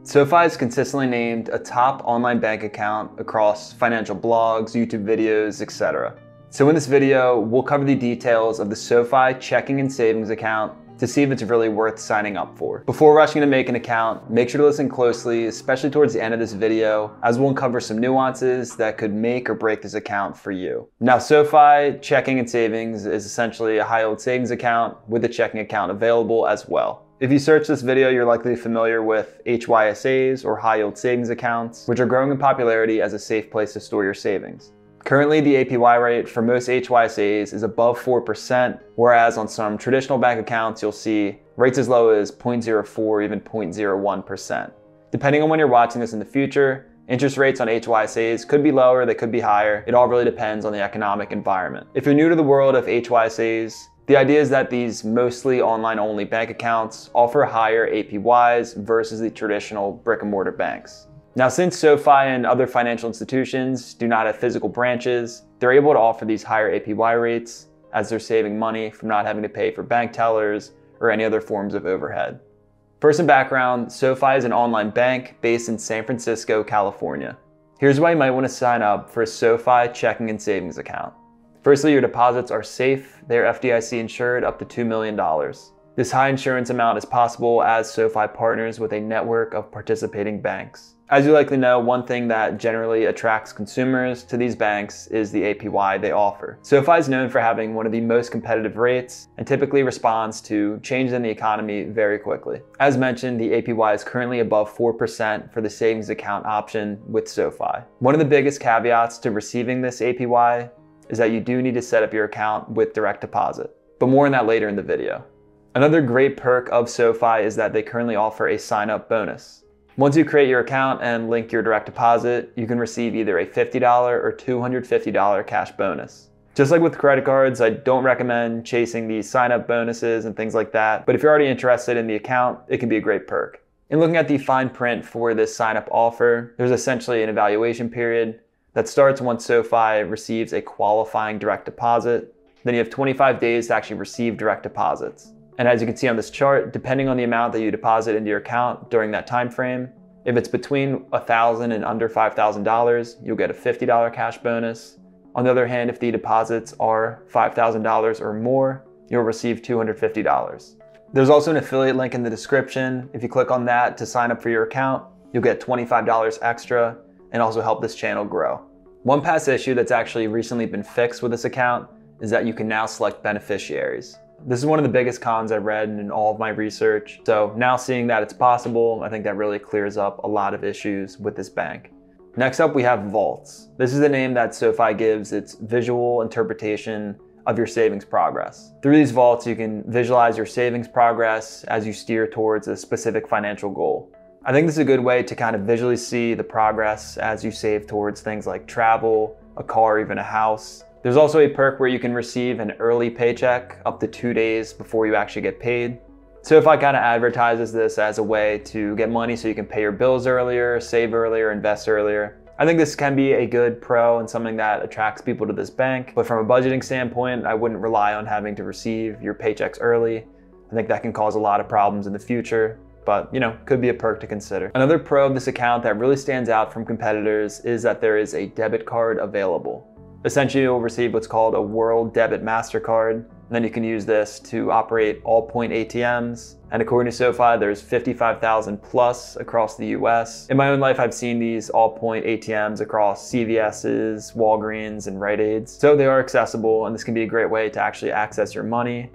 SoFi is consistently named a top online bank account across financial blogs, YouTube videos, etc. So in this video, we'll cover the details of the SoFi Checking and Savings account to see if it's really worth signing up for. Before rushing to make an account, make sure to listen closely, especially towards the end of this video, as we'll uncover some nuances that could make or break this account for you. Now, SoFi Checking and Savings is essentially a high-yield savings account with a checking account available as well. If you search this video, you're likely familiar with HYSAs or high-yield savings accounts, which are growing in popularity as a safe place to store your savings. Currently, the APY rate for most HYSAs is above 4%, whereas on some traditional bank accounts, you'll see rates as low as 0.04 or even 0.01%. Depending on when you're watching this in the future, interest rates on HYSAs could be lower, they could be higher. It all really depends on the economic environment. If you're new to the world of HYSAs, the idea is that these mostly online-only bank accounts offer higher APYs versus the traditional brick-and-mortar banks. Now, since SoFi and other financial institutions do not have physical branches, they're able to offer these higher APY rates as they're saving money from not having to pay for bank tellers or any other forms of overhead. For some background, SoFi is an online bank based in San Francisco, California. Here's why you might want to sign up for a SoFi Checking and Savings account. Firstly, your deposits are safe. They are FDIC insured up to $2 million. This high insurance amount is possible as SoFi partners with a network of participating banks. As you likely know, one thing that generally attracts consumers to these banks is the APY they offer. SoFi is known for having one of the most competitive rates and typically responds to changes in the economy very quickly. As mentioned, the APY is currently above 4% for the savings account option with SoFi. One of the biggest caveats to receiving this APY is that you do need to set up your account with direct deposit, but more on that later in the video. Another great perk of SoFi is that they currently offer a sign-up bonus. Once you create your account and link your direct deposit, you can receive either a $50 or $250 cash bonus. Just like with credit cards, I don't recommend chasing these sign-up bonuses and things like that, but if you're already interested in the account, it can be a great perk. In looking at the fine print for this sign-up offer, there's essentially an evaluation period that starts once SoFi receives a qualifying direct deposit. Then you have 25 days to actually receive direct deposits. And as you can see on this chart, depending on the amount that you deposit into your account during that time frame, if it's between $1,000 and under $5,000, you'll get a $50 cash bonus. On the other hand, if the deposits are $5,000 or more, you'll receive $250. There's also an affiliate link in the description. If you click on that to sign up for your account, you'll get $25 extra and also help this channel grow. One past issue that's actually recently been fixed with this account is that you can now select beneficiaries. This is one of the biggest cons I've read in all of my research. So now seeing that it's possible, I think that really clears up a lot of issues with this bank. Next up, we have vaults. This is the name that SoFi gives its visual interpretation of your savings progress. Through these vaults, you can visualize your savings progress as you steer towards a specific financial goal. I think this is a good way to kind of visually see the progress as you save towards things like travel, a car, even a house. There's also a perk where you can receive an early paycheck up to 2 days before you actually get paid. SoFi kind of advertises this as a way to get money so you can pay your bills earlier, save earlier, invest earlier. I think this can be a good pro and something that attracts people to this bank, but from a budgeting standpoint, I wouldn't rely on having to receive your paychecks early. I think that can cause a lot of problems in the future, but could be a perk to consider. Another pro of this account that really stands out from competitors is that there is a debit card available. Essentially, you'll receive what's called a World Debit MasterCard, and then you can use this to operate all point ATMs. And according to SoFi, there's 55,000 plus across the US. In my own life, I've seen these all point ATMs across CVS's, Walgreens, and Rite Aids. So they are accessible, and this can be a great way to actually access your money.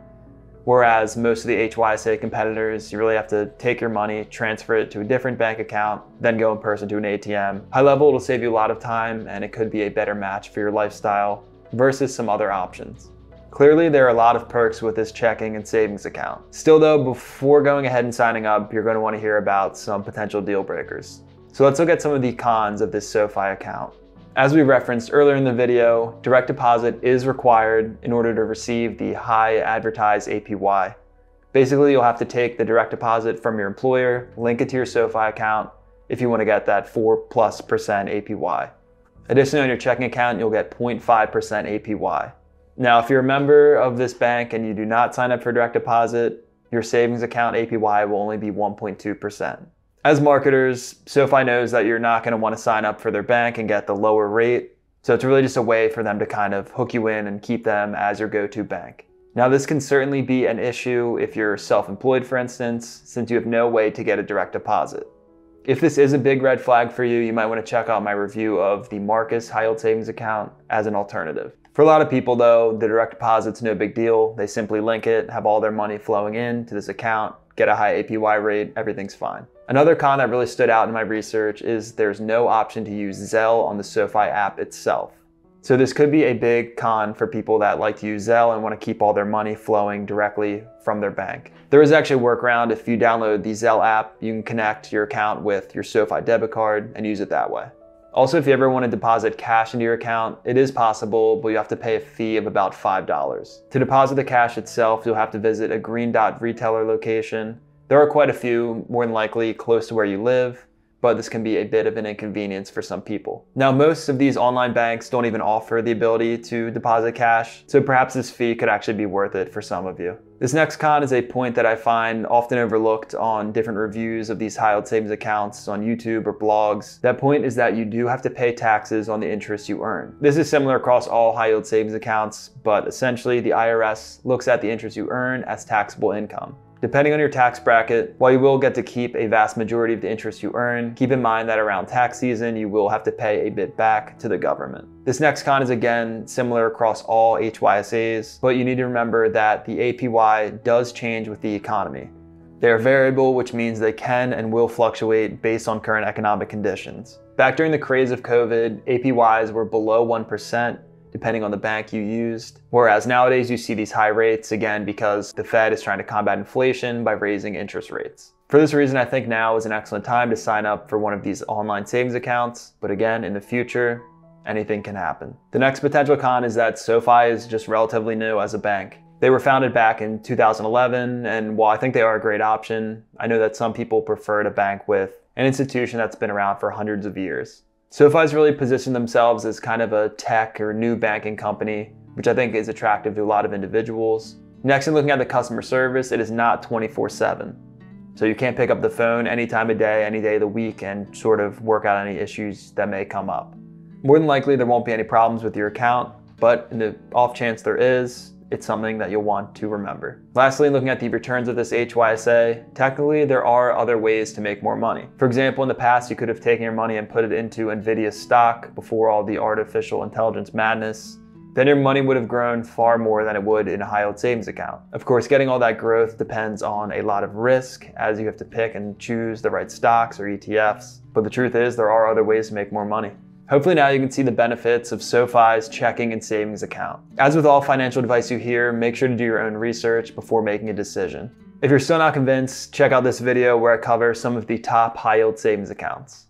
Whereas most of the HYSA competitors, you really have to take your money, transfer it to a different bank account, then go in person to an ATM. High level, it'll save you a lot of time, and it could be a better match for your lifestyle versus some other options. Clearly, there are a lot of perks with this checking and savings account. Still though, before going ahead and signing up, you're going to want to hear about some potential deal breakers. So let's look at some of the cons of this SoFi account. As we referenced earlier in the video, direct deposit is required in order to receive the high advertised APY. Basically, you'll have to take the direct deposit from your employer, link it to your SoFi account if you want to get that 4+% APY. Additionally, on your checking account, you'll get 0.5% APY. Now, if you're a member of this bank and you do not sign up for direct deposit, your savings account APY will only be 1.2%. As marketers, SoFi knows that you're not going to want to sign up for their bank and get the lower rate. So it's really just a way for them to kind of hook you in and keep them as your go-to bank. Now, this can certainly be an issue if you're self-employed, for instance, since you have no way to get a direct deposit. If this is a big red flag for you, you might want to check out my review of the Marcus high yield savings account as an alternative. For a lot of people though, the direct deposit's no big deal. They simply link it, have all their money flowing in to this account, get a high APY rate, everything's fine. Another con that really stood out in my research is there's no option to use Zelle on the SoFi app itself. So this could be a big con for people that like to use Zelle and want to keep all their money flowing directly from their bank. There is actually a workaround. If you download the Zelle app, you can connect your account with your SoFi debit card and use it that way. Also, if you ever want to deposit cash into your account, it is possible, but you have to pay a fee of about $5. To deposit the cash itself, you'll have to visit a green dot retailer location. There are quite a few, more than likely close to where you live, but this can be a bit of an inconvenience for some people. Now, most of these online banks don't even offer the ability to deposit cash, so perhaps this fee could actually be worth it for some of you. This next con is a point that I find often overlooked on different reviews of these high yield savings accounts on YouTube or blogs. That point is that you do have to pay taxes on the interest you earn. This is similar across all high yield savings accounts, but essentially the IRS looks at the interest you earn as taxable income. Depending on your tax bracket, while you will get to keep a vast majority of the interest you earn, keep in mind that around tax season, you will have to pay a bit back to the government. This next con is again similar across all HYSAs, but you need to remember that the APY does change with the economy. They are variable, which means they can and will fluctuate based on current economic conditions. Back during the craze of COVID, APYs were below 1%, depending on the bank you used. Whereas nowadays you see these high rates, again, because the Fed is trying to combat inflation by raising interest rates. For this reason, I think now is an excellent time to sign up for one of these online savings accounts. But again, in the future, anything can happen. The next potential con is that SoFi is just relatively new as a bank. They were founded back in 2011, and while I think they are a great option, I know that some people prefer to bank with an institution that's been around for hundreds of years. SoFi's really positioned themselves as kind of a tech or new banking company, which I think is attractive to a lot of individuals. Next, in looking at the customer service, it is not 24/7. So you can't pick up the phone any time of day, any day of the week, and sort of work out any issues that may come up. More than likely, there won't be any problems with your account, but in the off chance there is, it's something that you'll want to remember. Lastly, looking at the returns of this HYSA, technically there are other ways to make more money. For example, in the past, you could have taken your money and put it into Nvidia stock before all the artificial intelligence madness. Then your money would have grown far more than it would in a high yield savings account. Of course, getting all that growth depends on a lot of risk, as you have to pick and choose the right stocks or ETFs. But the truth is, there are other ways to make more money. Hopefully now you can see the benefits of SoFi's checking and savings account. As with all financial advice you hear, make sure to do your own research before making a decision. If you're still not convinced, check out this video where I cover some of the top high yield savings accounts.